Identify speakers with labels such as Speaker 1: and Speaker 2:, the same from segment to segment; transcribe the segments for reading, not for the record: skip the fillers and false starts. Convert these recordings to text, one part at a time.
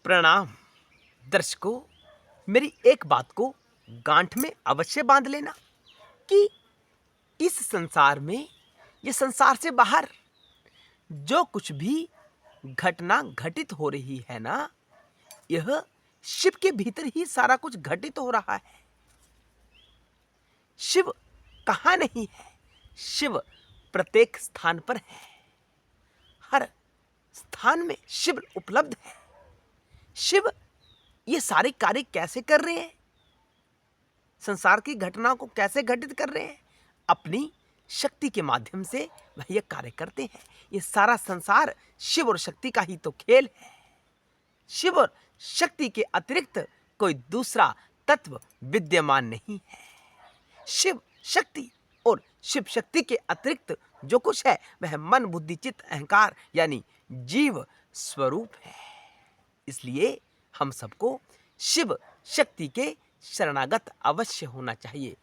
Speaker 1: प्रणाम दर्शकों। मेरी एक बात को गांठ में अवश्य बांध लेना कि इस संसार में, ये संसार से बाहर जो कुछ भी घटना घटित हो रही है ना, यह शिव के भीतर ही सारा कुछ घटित हो रहा है। शिव कहाँ नहीं है? शिव प्रत्येक स्थान पर है। हर स्थान में शिव उपलब्ध है। शिव ये सारे कार्य कैसे कर रहे हैं? संसार की घटनाओं को कैसे घटित कर रहे हैं? अपनी शक्ति के माध्यम से वह ये कार्य करते हैं। ये सारा संसार शिव और शक्ति का ही तो खेल है। शिव और शक्ति के अतिरिक्त कोई दूसरा तत्व विद्यमान नहीं है। शिव शक्ति और शिव शक्ति के अतिरिक्त जो कुछ है वह मन बुद्धि चित्त अहंकार यानी जीव स्वरूप है। इसलिए हम सबको शिव शक्ति के शरणागत अवश्य होना चाहिए।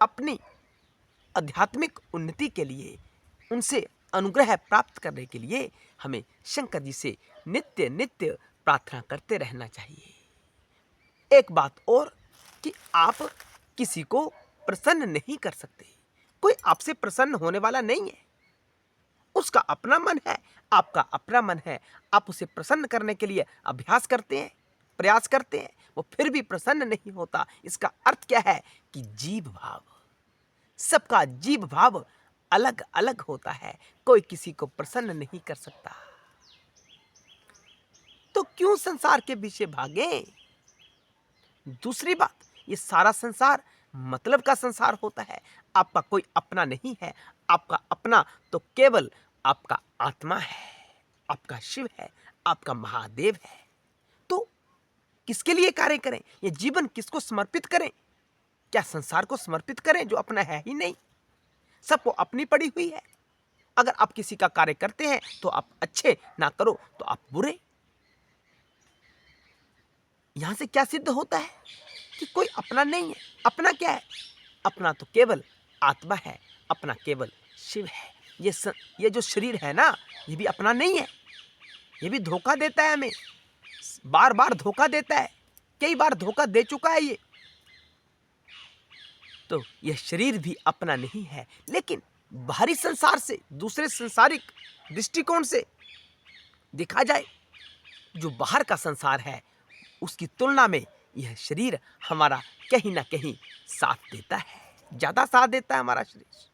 Speaker 1: अपनी आध्यात्मिक उन्नति के लिए, उनसे अनुग्रह प्राप्त करने के लिए हमें शंकर जी से नित्य नित्य प्रार्थना करते रहना चाहिए। एक बात और कि आप किसी को प्रसन्न नहीं कर सकते। कोई आपसे प्रसन्न होने वाला नहीं है। उसका अपना मन है, आपका अपना मन है। आप उसे प्रसन्न करने के लिए अभ्यास करते हैं, प्रयास करते हैं, वो फिर भी प्रसन्न नहीं होता। इसका अर्थ क्या है कि जीव भाव, सबका जीव भाव अलग अलग होता है। कोई किसी को प्रसन्न नहीं कर सकता। तो क्यों संसार के पीछे भागें? दूसरी बात, ये सारा संसार मतलब का संसार होता है। आपका कोई अपना नहीं है। आपका अपना तो केवल आपका आत्मा है, आपका शिव है, आपका महादेव है। तो किसके लिए कार्य करें? ये जीवन किसको समर्पित करें? क्या संसार को समर्पित करें जो अपना है ही नहीं? सबको अपनी पड़ी हुई है। अगर आप किसी का कार्य करते हैं तो आप अच्छे, ना करो तो आप बुरे। यहां से क्या सिद्ध होता है कि कोई अपना नहीं है। अपना क्या है? अपना तो केवल आत्मा है, अपना केवल शिव है। ये जो शरीर है ना, ये भी अपना नहीं है। ये भी धोखा देता है हमें, बार बार धोखा देता है। कई बार धोखा दे चुका है ये। तो यह शरीर भी अपना नहीं है। लेकिन बाहरी संसार से, दूसरे संसारिक दृष्टिकोण से देखा जाए, जो बाहर का संसार है उसकी तुलना में यह शरीर हमारा कहीं ना कहीं साथ देता है, ज्यादा साथ देता है हमारा शरीर।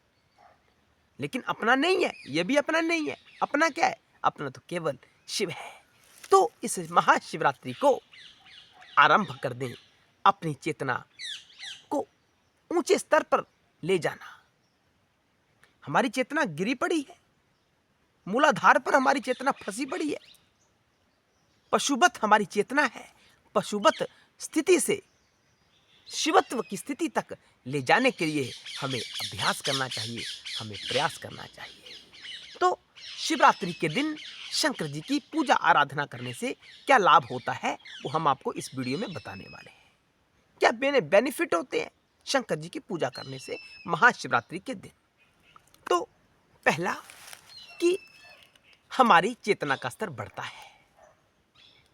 Speaker 1: लेकिन अपना नहीं है, यह भी अपना नहीं है। अपना क्या है? अपना तो केवल शिव है। तो इस महाशिवरात्रि को आरंभ कर दें। अपनी चेतना को ऊंचे स्तर पर ले जाना। हमारी चेतना गिरी पड़ी है, मूलाधार पर हमारी चेतना फंसी पड़ी है। पशुवत हमारी चेतना है। पशुवत स्थिति से शिवत्व की स्थिति तक ले जाने के लिए हमें अभ्यास करना चाहिए, हमें प्रयास करना चाहिए। तो शिवरात्रि के दिन शंकर जी की पूजा आराधना करने से क्या लाभ होता है, वो हम आपको इस वीडियो में बताने वाले हैं। क्या बेनिफिट होते हैं शंकर जी की पूजा करने से महाशिवरात्रि के दिन? तो पहला कि हमारी चेतना का स्तर बढ़ता है,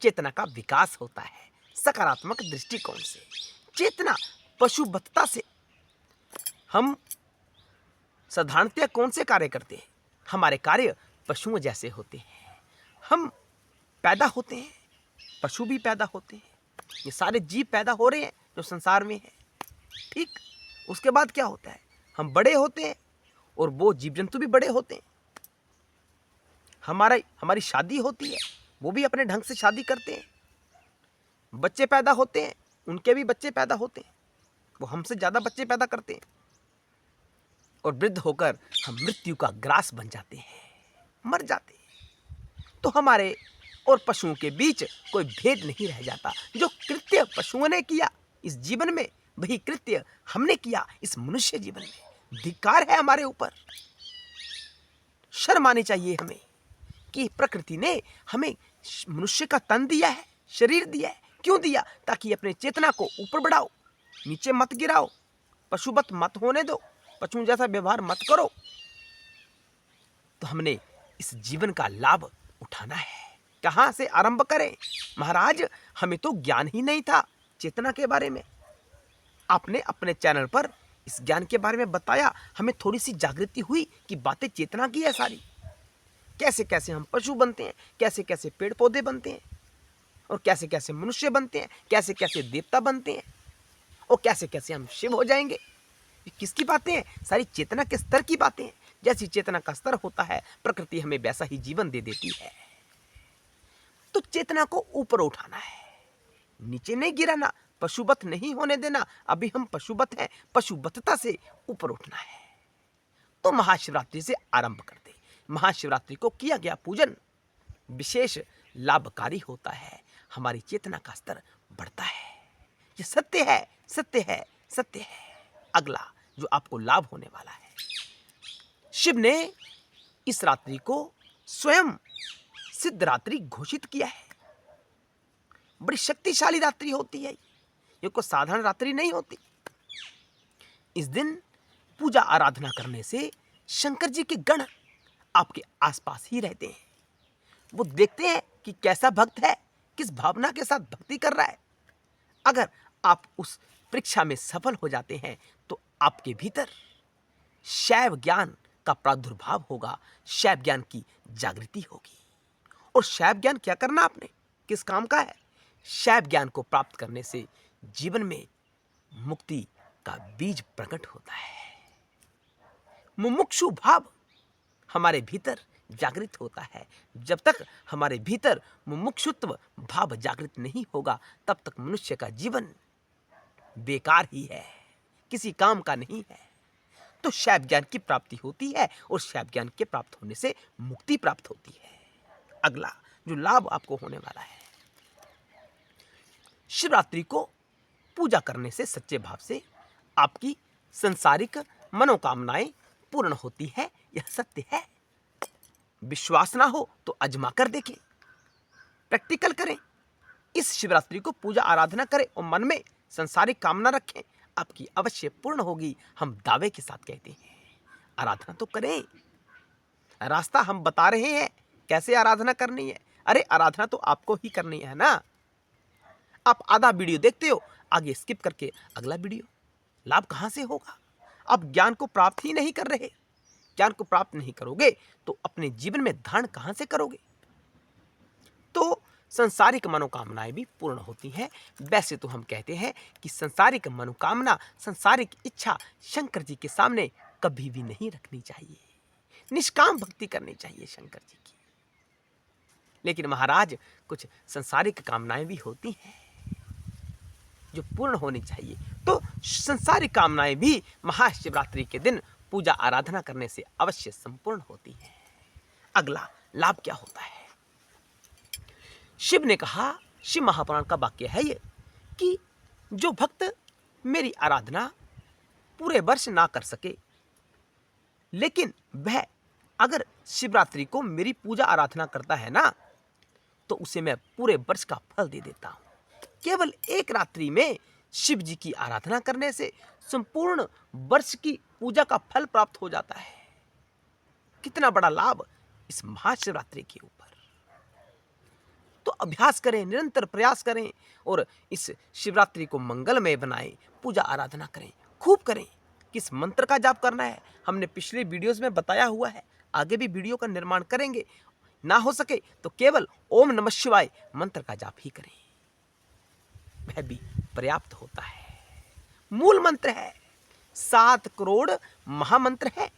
Speaker 1: चेतना का विकास होता है सकारात्मक दृष्टिकोण से। चेतना पशुवत्ता से, हम साधारणतः कौन से कार्य करते हैं? हमारे कार्य पशुओं जैसे होते हैं। हम पैदा होते हैं, पशु भी पैदा होते हैं। ये सारे जीव पैदा हो रहे हैं जो संसार में है, ठीक। उसके बाद क्या होता है? हम बड़े होते हैं और वो जीव जंतु भी बड़े होते हैं। हमारी शादी होती है, वो भी अपने ढंग से शादी करते हैं। बच्चे पैदा होते हैं, उनके भी बच्चे पैदा होते हैं, वो हमसे ज्यादा बच्चे पैदा करते हैं। और वृद्ध होकर हम मृत्यु का ग्रास बन जाते हैं, मर जाते हैं। तो हमारे और पशुओं के बीच कोई भेद नहीं रह जाता। जो कृत्य पशुओं ने किया इस जीवन में, वही कृत्य हमने किया इस मनुष्य जीवन में। धिक्कार है हमारे ऊपर। शर्म आनी चाहिए हमें कि प्रकृति ने हमें मनुष्य का तन दिया है, शरीर दिया है। क्यों दिया? ताकि अपने चेतना को ऊपर बढ़ाओ, नीचे मत गिराओ, पशुवत मत होने दो, पशुओं जैसा व्यवहार मत करो। तो हमने इस जीवन का लाभ उठाना है। कहाँ से आरंभ करें? महाराज, हमें तो ज्ञान ही नहीं था चेतना के बारे में। आपने अपने चैनल पर इस ज्ञान के बारे में बताया, हमें थोड़ी सी जागृति हुई कि बातें चेतना की है सारी। कैसे कैसे हम पशु बनते हैं, कैसे कैसे पेड़ पौधे बनते हैं, और कैसे कैसे मनुष्य बनते हैं, कैसे कैसे देवता बनते हैं, और कैसे कैसे हम शिव हो जाएंगे। ये किसकी बातें हैं? सारी चेतना के स्तर की बातें हैं। जैसी चेतना का स्तर होता है, प्रकृति हमें वैसा ही जीवन दे देती है। तो चेतना को ऊपर उठाना है, नीचे नहीं गिराना, पशुवत नहीं होने देना। अभी हम पशुवत हैं, पशुवतता से ऊपर उठना है। तो महाशिवरात्रि से आरंभ करते। महाशिवरात्रि को किया गया पूजन विशेष लाभकारी होता है, हमारी चेतना का स्तर बढ़ता है। ये सत्य है, सत्य है, सत्य है। अगला जो आपको लाभ होने वाला है, शिव ने इस रात्रि को स्वयं सिद्ध रात्रि घोषित किया है। बड़ी शक्तिशाली रात्रि होती है, ये कोई साधारण रात्रि नहीं होती। इस दिन पूजा आराधना करने से शंकर जी के गण आपके आसपास ही रहते हैं। वो देखते हैं कि कैसा भक्त है, किस भावना के साथ भक्ति कर रहा है। अगर आप उस परीक्षा में सफल हो जाते हैं तो आपके भीतर शैव ज्ञान का प्रादुर्भाव होगा, शैव ज्ञान की जागृति होगी। और शैव ज्ञान क्या करना आपने, किस काम का है? शैव ज्ञान को प्राप्त करने से जीवन में मुक्ति का बीज प्रकट होता है। मुमुक्षु भाव हमारे भीतर जागृत होता है। जब तक हमारे भीतर मुमुक्षुत्व भाव जागृत नहीं होगा, तब तक मनुष्य का जीवन बेकार ही है, किसी काम का नहीं है। तो शैव ज्ञान की प्राप्ति होती है, और शैव ज्ञान के प्राप्त होने से मुक्ति प्राप्त होती है। अगला जो लाभ आपको होने वाला है, शिवरात्रि को पूजा करने से सच्चे भाव से आपकी संसारिक मनोकामनाएं पूर्ण होती है। यह सत्य है। विश्वास ना हो तो आजमा कर देखें, प्रैक्टिकल करें। इस शिवरात्रि को पूजा आराधना करें और मन में संसारिक कामना रखें, आपकी अवश्य पूर्ण होगी। हम दावे के साथ कहते हैं। आराधना तो करें, रास्ता हम बता रहे हैं कैसे आराधना करनी है। अरे आराधना तो आपको ही करनी है ना। आप आधा वीडियो देखते हो, आगे स्किप करके अगला वीडियो, लाभ कहां से होगा? आप ज्ञान को प्राप्त ही नहीं कर रहे। ज्ञान को प्राप्त नहीं करोगे तो अपने जीवन में धारण कहां से करोगे? तो संसारिक मनोकामनाएं भी पूर्ण होती हैं। वैसे तो हम कहते हैं कि संसारिक मनोकामना, संसारिक इच्छा शंकर जी के सामने कभी भी नहीं रखनी चाहिए। निष्काम भक्ति करनी चाहिए शंकर जी की। लेकिन महाराज, कुछ संसारिक कामनाएं भी होती हैं जो पूर्ण होनी चाहिए। तो संसारिक कामनाएं भी महाशिवरात्रि के दिन पूजा आराधना करने से अवश्य संपूर्ण होती है। अगला लाभ क्या होता है? शिव ने कहा, शिव महापुराण का वाक्य है ये, कि जो भक्त मेरी आराधना पूरे वर्ष ना कर सके, लेकिन वह अगर शिवरात्रि को मेरी पूजा आराधना करता है ना, तो उसे मैं पूरे वर्ष का फल दे देता हूं। केवल एक रात्रि में शिव जी की आराधना करने से संपूर्ण वर्ष की पूजा का फल प्राप्त हो जाता है। कितना बड़ा लाभ इस महाशिवरात्रि के ऊपर। तो अभ्यास करें, निरंतर प्रयास करें, और इस शिवरात्रि को मंगलमय बनाएं, पूजा आराधना करें, खूब करें। किस मंत्र का जाप करना है हमने पिछले वीडियोस में बताया हुआ है, आगे भी वीडियो का निर्माण करेंगे। ना हो सके तो केवल ओम नमः शिवाय मंत्र का जाप ही करें, वह भी पर्याप्त होता है। मूल मंत्र है, 7 करोड़ महामंत्र है,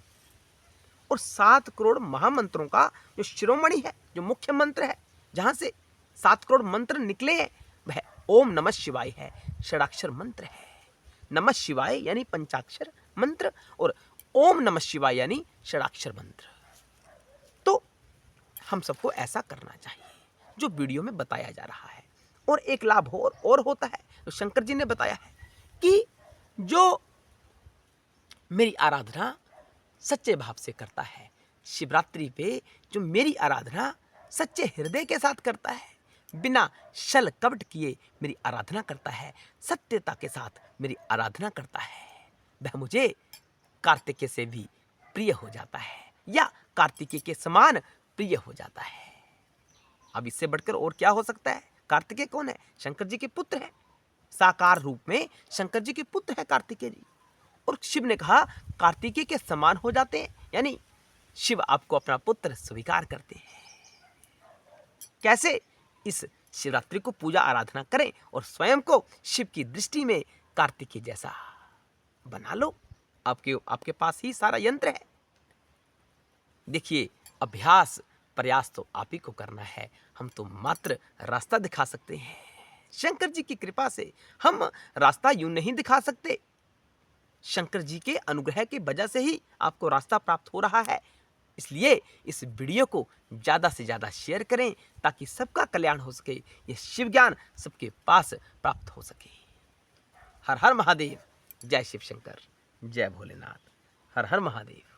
Speaker 1: और 7 करोड़ महामंत्रों का जो शिरोमणि है, जो मुख्य मंत्र है, जहां से 7 करोड़ मंत्र निकले हैं, वह ओम नमः शिवाय है, षडाक्षर मंत्र है। नमः शिवाय यानी पंचाक्षर मंत्र, और ओम नमः शिवाय यानी षडाक्षर मंत्र। तो हम सबको ऐसा करना चाहिए जो वीडियो में बताया जा रहा है। और एक लाभ और होता है, तो शंकर जी ने बताया है कि जो मेरी आराधना सच्चे भाव से करता है, शिवरात्रि पे जो मेरी आराधना सच्चे हृदय के साथ करता है, बिना छल कपट किए मेरी आराधना करता है, सत्यता के साथ मेरी आराधना करता है, वह मुझे कार्तिकेय से भी प्रिय हो जाता है, या कार्तिकेय के समान प्रिय हो जाता है। अब इससे बढ़कर और क्या हो सकता है? कार्तिकेय कौन है? शंकर जी के पुत्र है, साकार रूप में शंकर जी के पुत्र है कार्तिकेय जी। और शिव ने कहा कार्तिकेय के समान हो जाते हैं, यानी शिव आपको अपना पुत्र स्वीकार करते हैं। कैसे? इस शिवरात्रि को पूजा आराधना करें और स्वयं को शिव की दृष्टि में कार्तिकेय जैसा बना लो। आपके पास ही सारा यंत्र है। देखिए, अभ्यास प्रयास तो आप ही को करना है, हम तो मात्र रास्ता दिखा सकते हैं। शंकर जी की कृपा से हम रास्ता यूं नहीं दिखा सकते, शंकर जी के अनुग्रह की वजह से ही आपको रास्ता प्राप्त हो रहा है। इसलिए इस वीडियो को ज़्यादा से ज़्यादा शेयर करें ताकि सबका कल्याण हो सके, ये शिव ज्ञान सबके पास प्राप्त हो सके। हर हर महादेव, जय शिव शंकर, जय भोलेनाथ, हर हर महादेव।